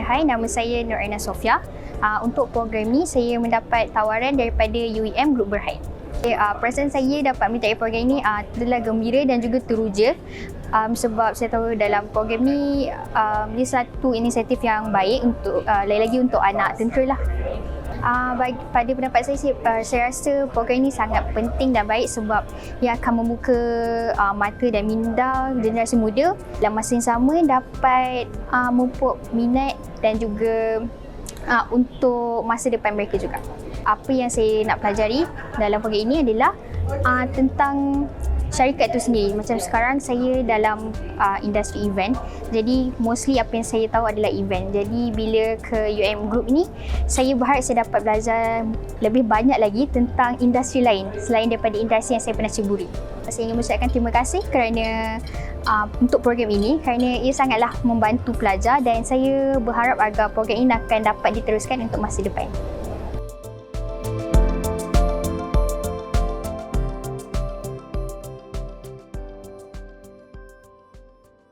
Hai, nama saya Nur Aina Sofia. Untuk program ni saya mendapat tawaran daripada UEM Group Berhad. Perasaan saya dapat menyertai program ini adalah gembira dan juga teruja sebab saya tahu dalam program ni ini satu inisiatif yang baik untuk lagi-lagi untuk anak tentera lah. Pada pendapat saya rasa program ini sangat penting dan baik sebab ia akan membuka mata dan minda generasi muda, dalam masa yang sama dapat memupuk minat dan juga untuk masa depan mereka juga. Apa yang saya nak pelajari dalam program ini adalah tentang syarikat itu sendiri. Macam sekarang saya dalam industri event, jadi mostly apa yang saya tahu adalah event. Jadi bila ke UM Group ni, saya berharap saya dapat belajar lebih banyak lagi tentang industri lain selain daripada industri yang saya pernah ceburi. Saya ingin mengucapkan terima kasih kerana untuk program ini kerana ia sangatlah membantu pelajar dan saya berharap agar program ini akan dapat diteruskan untuk masa depan.